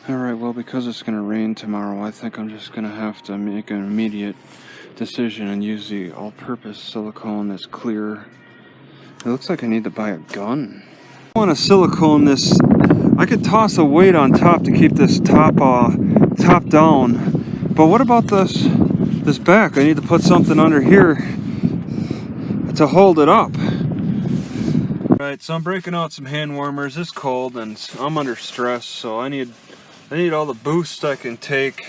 Alright, well, because it's going to rain tomorrow, I think I'm just going to have to make an immediate decision and use the all-purpose silicone that's clear. It looks like I need to buy a gun. I want to silicone this. I could toss a weight on top to keep this top down. But what about this back? I need to put something under here to hold it up. Alright, so I'm breaking out some hand warmers. It's cold and I'm under stress, so I need all the boost I can take.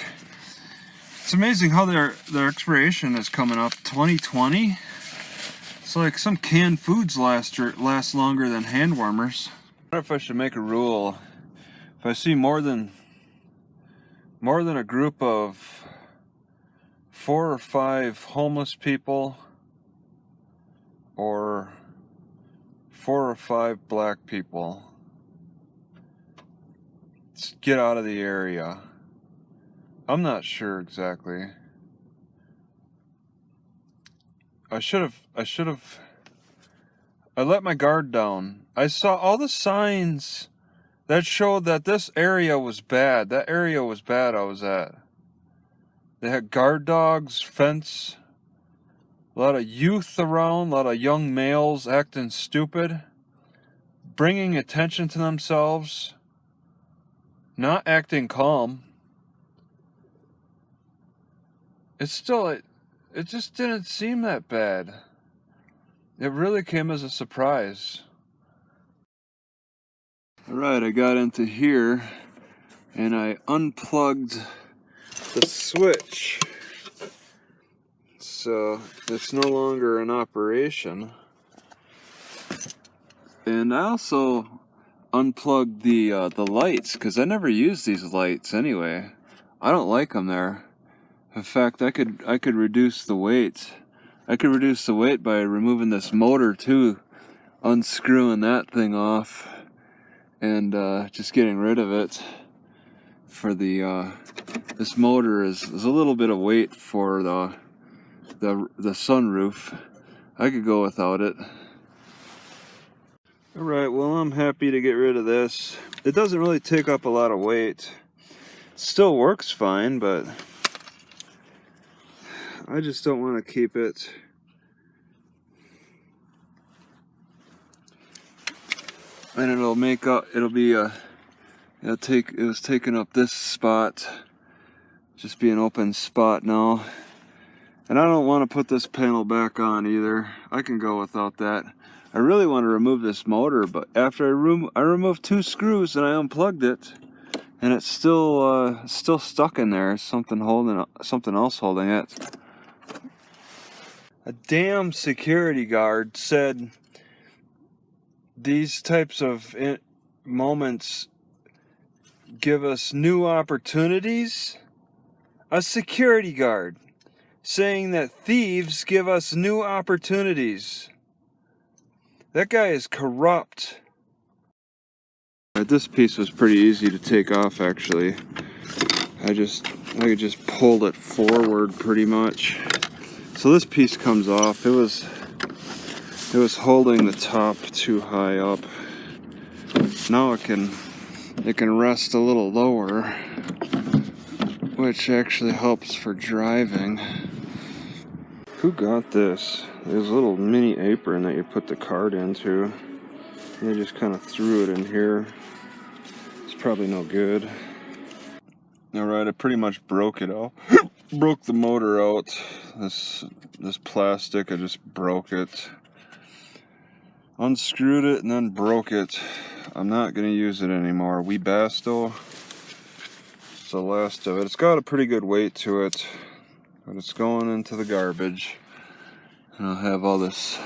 It's amazing how their expiration is coming up. 2020. It's like some canned foods last longer than hand warmers. I wonder if I should make a rule. If I see more than a group of 4 or 5 homeless people or 4 or 5 black people, get out of the area. I'm not sure exactly. I let my guard down. I saw all the signs that showed that this area was bad. That area was bad I was at. They had guard dogs, fence, a lot of youth around, a lot of young males acting stupid, bringing attention to themselves, not acting calm. It just didn't seem that bad. It really came as a surprise. Alright, I got into here and I unplugged the switch. So it's no longer in operation. And I also unplugged the lights, because I never use these lights anyway. I don't like them there. In fact, I could reduce the weight. I could reduce the weight by removing this motor too, unscrewing that thing off, and just getting rid of it. For the this motor is a little bit of weight for the sunroof. I could go without it. Alright, well, I'm happy to get rid of this. It doesn't really take up a lot of weight. It still works fine, but I just don't want to keep it. And it'll make up, it was taking up this spot. Just be an open spot now. And I don't want to put this panel back on either. I can go without that. I really want to remove this motor, but after I removed 2 screws and I unplugged it, and it's still stuck in there. Something else holding it. A damn security guard said these types of moments give us new opportunities. A security guard saying that thieves give us new opportunities. That guy is corrupt. This piece was pretty easy to take off, actually. I could just pull it forward pretty much. So this piece comes off. It was holding the top too high up. Now it can rest a little lower, which actually helps for driving. Who got this? There's a little mini apron that you put the card into. And they just kind of threw it in here. It's probably no good. Alright, I pretty much broke it out. Broke the motor out. This plastic, I just broke it. Unscrewed it and then broke it. I'm not going to use it anymore. Webasto. It's the last of it. It's got a pretty good weight to it, but it's going into the garbage. And I'll have all this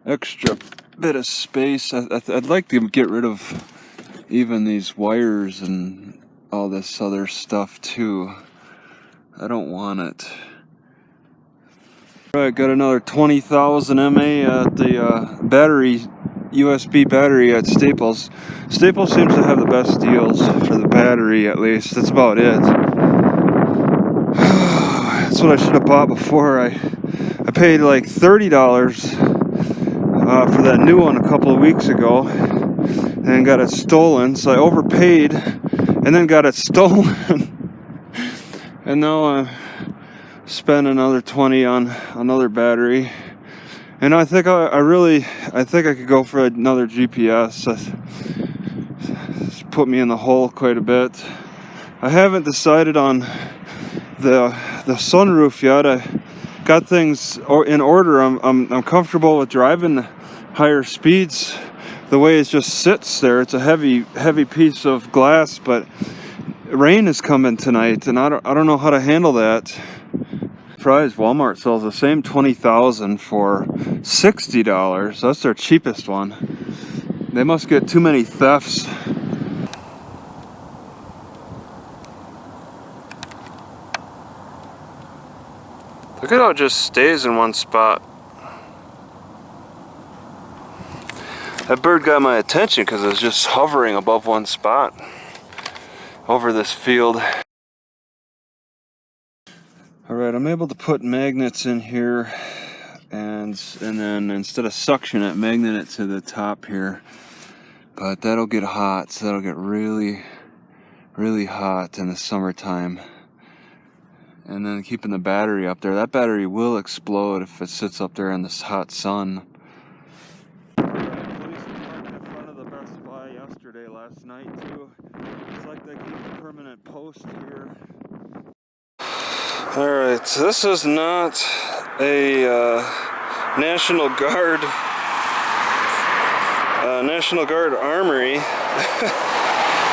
extra bit of space. I'd like to get rid of even these wires and all this other stuff too. I don't want it. Alright, got another 20,000 mAh at the battery, USB battery at Staples. Staples seems to have the best deals for the battery, at least. That's about it. That's what I should have bought before. I paid like $30 for that new one a couple of weeks ago and got it stolen, so I overpaid and then got it stolen. And now I spent another 20 on another battery. And I think I think I could go for another GPS. It's put me in the hole quite a bit. I haven't decided on the sunroof yet. I got things in order. I'm comfortable with driving the higher speeds. The way it just sits there, it's a heavy piece of glass, but rain is coming tonight, and I don't know how to handle that. Surprise! Walmart sells the same 20,000 for $60. That's their cheapest one. They must get too many thefts. Look at how it just stays in one spot. That bird got my attention because it was just hovering above one spot over this field. Alright, I'm able to put magnets in here and then instead of suction it, magnet it to the top here. But that'll get hot, so that'll get really hot in the summertime. And then keeping the battery up there. That battery will explode if it sits up there in this hot sun. Yesterday, last night too. It's like they keep a permanent post here. Alright, so this is not a National Guard armory.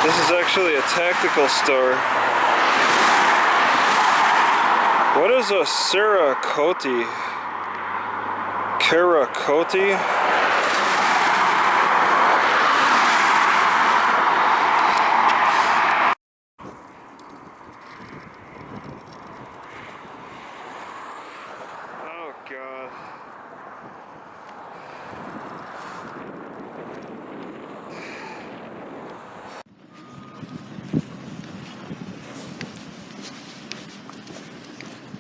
This is actually a tactical store. What is a Cerakoti?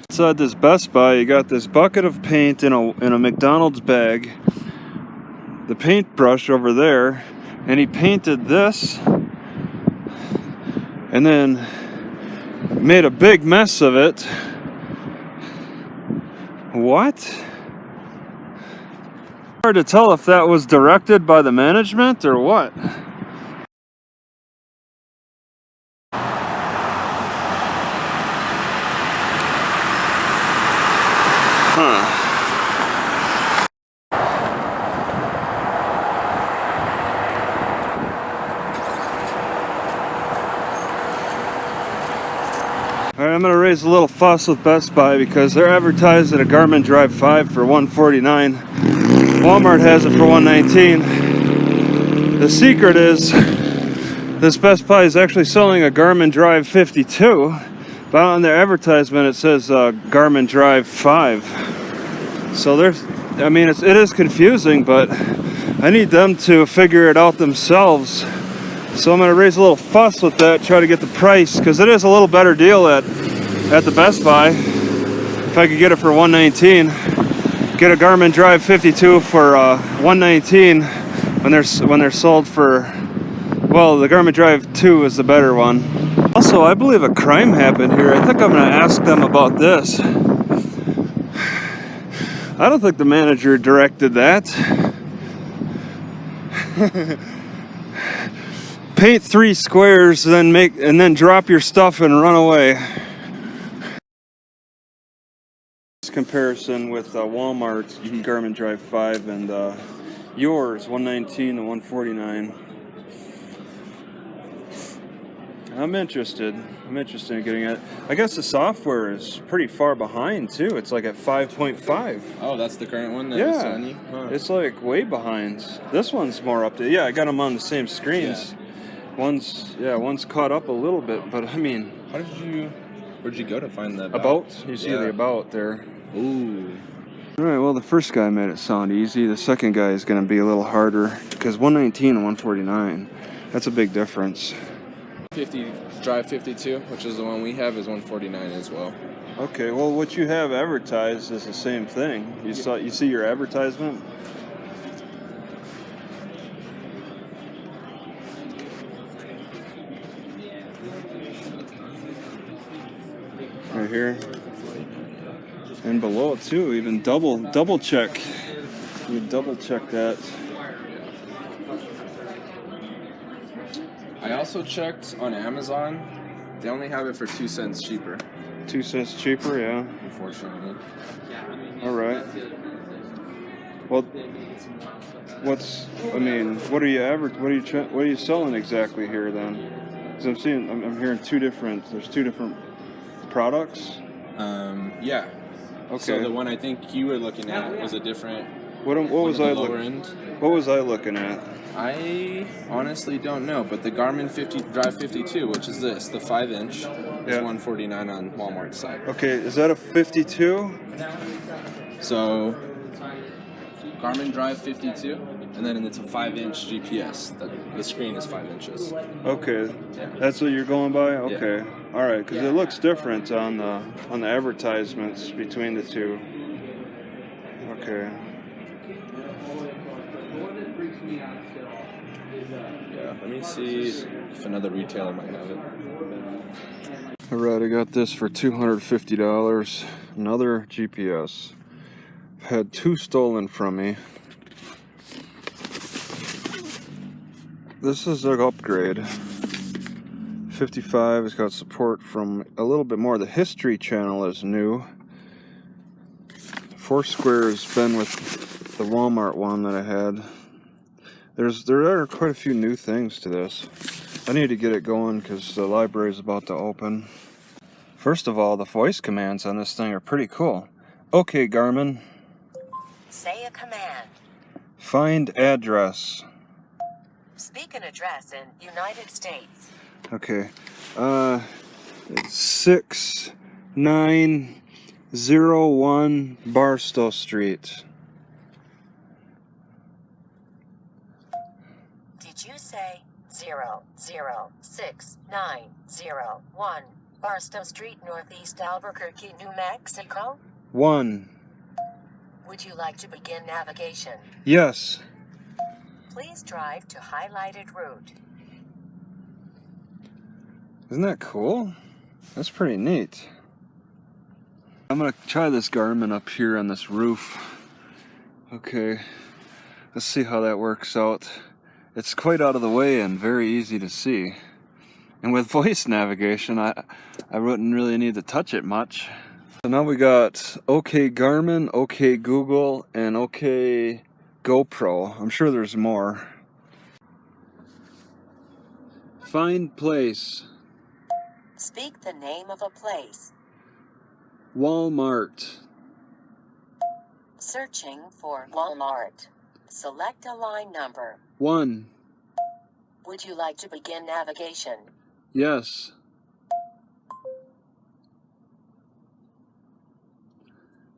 Inside this Best Buy, you got this bucket of paint in a McDonald's bag, the paintbrush over there, and he painted this and then made a big mess of it. What? Hard to tell if that was directed by the management or what. Alright, I'm going to raise a little fuss with Best Buy because they're advertising a Garmin Drive 5 for $149. Walmart has it for $119. The secret is this Best Buy is actually selling a Garmin Drive 52, but on their advertisement it says Garmin Drive 5. So there's, I mean, it is confusing, but I need them to figure it out themselves. So I'm going to raise a little fuss with that, try to get the price, because it is a little better deal at the Best Buy. If I could get it for $119, get a Garmin Drive 52 for $119 when they're sold for, well, the Garmin Drive 2 is the better one. Also, I believe a crime happened here. I think I'm going to ask them about this. I don't think the manager directed that. Paint 3 squares, and then drop your stuff and run away. This comparison with Walmart Garmin Drive 5 and yours $119 to $149. I'm interested in getting it. I guess the software is pretty far behind too. It's like at 5.5. Oh, that's the current one that yeah, is on you? Huh. It's like way behind. This one's more updated. Yeah, I got them on the same screens. Yeah. One's caught up a little bit, but I mean, where'd you go to find that about? You see the about there. Ooh. All right, well, the first guy made it sound easy. The second guy is going to be a little harder because $119 and $149. That's a big difference. Drive 52, which is the one we have, is $149 as well. Okay, well, what you have advertised is the same thing. You see your advertisement? And below it too, even double check. You double check that. I also checked on Amazon. They only have it for 2 cents cheaper. 2 cents cheaper, yeah. Unfortunately. All right. Well, what are you selling exactly here then? Because I'm hearing there's two different products. Yeah. Okay. So the one I think you were looking at was a different. What was I looking at? I honestly don't know, but the Garmin Drive 52, which is this, the 5-inch, is $149 on Walmart's site. Okay, is that a 52? So Garmin Drive 52, and then it's a 5-inch GPS. The screen is 5 inches. Okay, Yeah. That's what you're going by. Okay, Yeah. All right, because it looks different on the advertisements between the two. Okay. Yeah. Let me see if another retailer might have it. All right, I got this for $250. Another GPS. I've had 2 stolen from me. This is an upgrade. 55 has got support from a little bit more. The History channel is new. Foursquare has been with the Walmart one that I had. There are quite a few new things to this. I need to get it going because the library is about to open. First of all, the voice commands on this thing are pretty cool. Okay, Garmin. Say a command. Find address. Speak an address in United States. Okay. 6901 Barstow Street. Did you say 006-901 Barstow Street, Northeast Albuquerque, New Mexico? 1. Would you like to begin navigation? Yes. Please drive to highlighted route. Isn't that cool? That's pretty neat. I'm gonna try this Garmin up here on this roof. Okay, let's see how that works out. It's quite out of the way and very easy to see. And with voice navigation, I wouldn't really need to touch it much. So now we got OK Garmin, OK Google, and OK GoPro. I'm sure there's more. Find place. Speak the name of a place. Walmart. Searching for Walmart. Select a line number. 1. Would you like to begin navigation? Yes.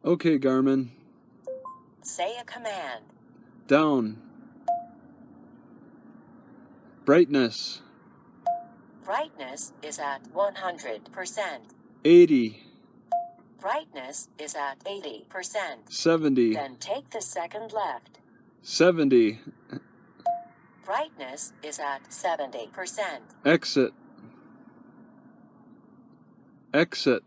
Okay, Garmin. Say a command. Down. Brightness. Brightness is at 100%. 80. Brightness is at 80%. 70. Then take the second left. 70. Brightness is at 70%. Exit. Exit.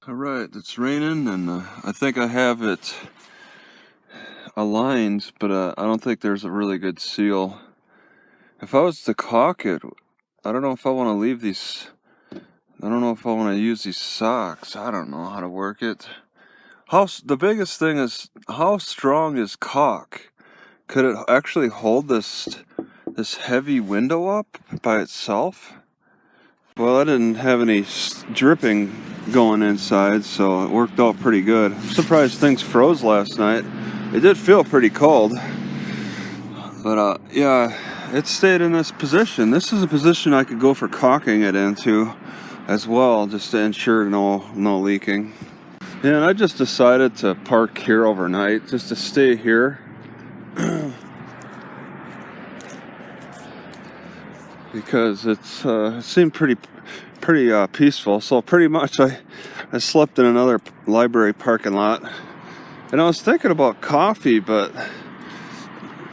Alright, it's raining and I think I have it aligned, but I don't think there's a really good seal. If I was to caulk it, I don't know if I want to leave these, I don't know if I want to use these socks. I don't know how to work it. The biggest thing is, how strong is caulk? Could it actually hold this heavy window up by itself? Well, I didn't have any dripping going inside, so it worked out pretty good. I'm surprised things froze last night. It did feel pretty cold. But yeah, it stayed in this position. This is a position I could go for caulking it into as well, just to ensure no leaking. Yeah, and I just decided to park here overnight, just to stay here. Because it seemed pretty peaceful. So pretty much I slept in another library parking lot. And I was thinking about coffee, but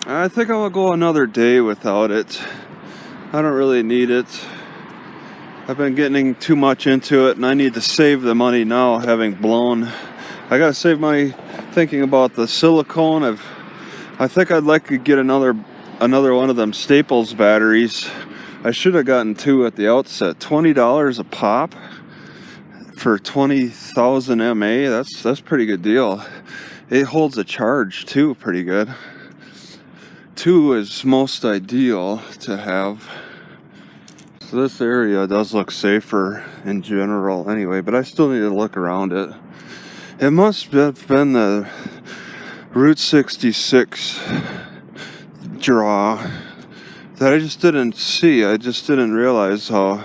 I think I'll go another day without it. I don't really need it. I've been getting too much into it, and I need to save the money now, having blown. I gotta save money thinking about the silicone. I think I'd like to get another one of them Staples batteries. I should have gotten 2 at the outset. $20 a pop for 20,000 mAh. That's pretty good deal. It holds a charge too, pretty good. 2 is most ideal to have. So this area does look safer in general anyway, but I still need to look around it. It must have been the Route 66 draw that I just didn't see. I just didn't realize how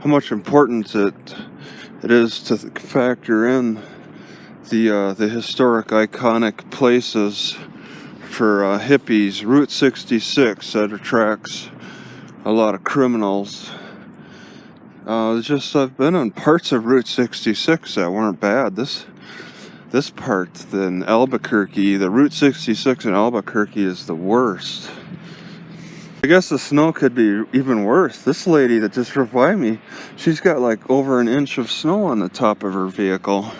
much importance it is to factor in the historic iconic places for hippies. Route 66 that attracts a lot of criminals. I've been on parts of Route 66 that weren't bad. This part in Albuquerque, the Route 66 in Albuquerque is the worst. I guess the snow could be even worse. This lady that just drove by me, she's got like over an inch of snow on the top of her vehicle.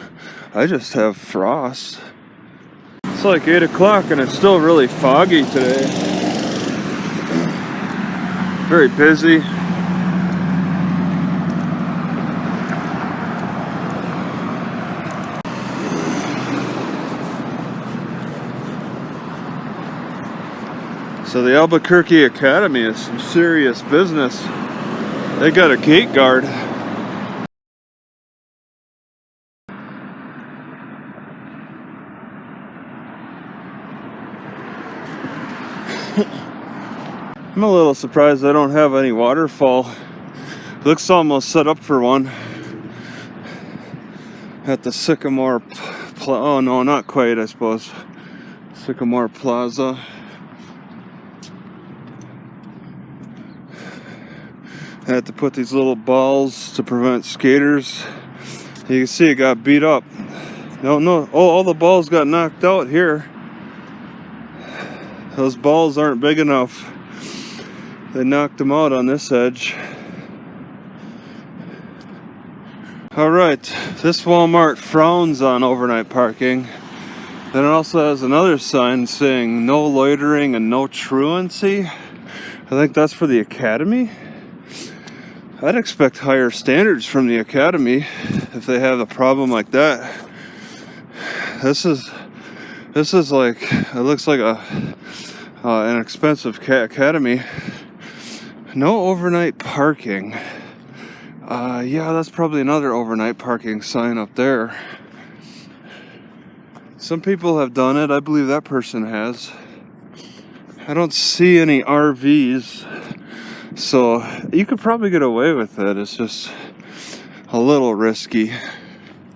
I just have frost. It's like 8 o'clock and it's still really foggy today. Very busy. So the Albuquerque Academy is some serious business. They got a gate guard. I'm a little surprised I don't have any waterfall. Looks almost set up for one. At the Sycamore oh no, not quite, I suppose. Sycamore Plaza. I had to put these little balls to prevent skaters. You can see it got beat up. No, all the balls got knocked out here. Those balls aren't big enough. They knocked them out on this edge. Alright, this Walmart frowns on overnight parking. Then it also has another sign saying no loitering and no truancy. I think that's for the Academy. I'd expect higher standards from the Academy if they have a problem like that. This is like, it looks like an expensive Academy. No overnight parking. Yeah, that's probably another overnight parking sign up there. Some people have done it. I believe that person has. I don't see any RVs. So you could probably get away with it. It's just a little risky.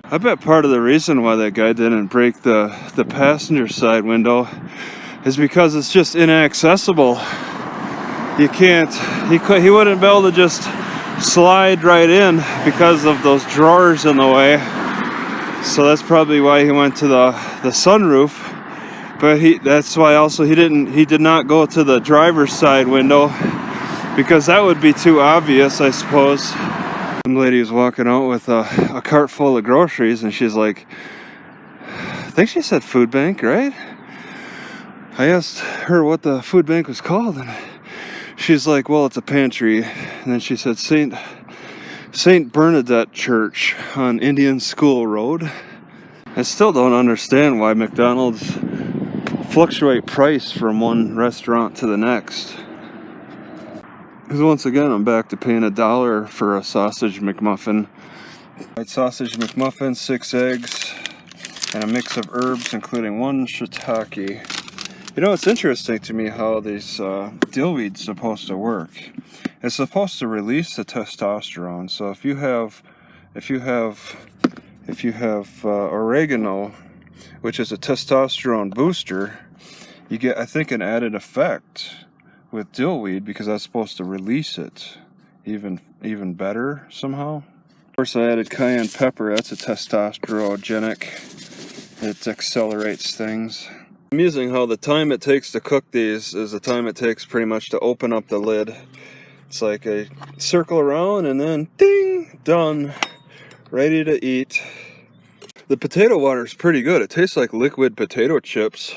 I bet part of the reason why that guy didn't break the passenger side window is because it's just inaccessible. You can't, he wouldn't be able to just slide right in because of those drawers in the way. So that's probably why he went to the sunroof. But that's why also he did not go to the driver's side window, because that would be too obvious, I suppose. Some lady was walking out with a cart full of groceries, and she's like, I think she said food bank, right? I asked her what the food bank was called, and she's like, well, it's a pantry. And then she said Saint Bernadette Church on Indian School Road. I still don't understand why McDonald's fluctuate price from one restaurant to the next. Because once again, I'm back to paying $1 for a sausage McMuffin. White sausage McMuffin, 6 eggs, and a mix of herbs, including 1 shiitake. You know, it's interesting to me how these dillweed's supposed to work. It's supposed to release the testosterone. So if you have oregano, which is a testosterone booster, you get, I think, an added effect with dillweed, because that's supposed to release it even better somehow. Of course, I added cayenne pepper. That's a testosterogenic. It accelerates things. I'm using how the time it takes to cook these is the time it takes pretty much to open up the lid. It's like a circle around and then ding, done, ready to eat. The potato water is pretty good. It tastes like liquid potato chips.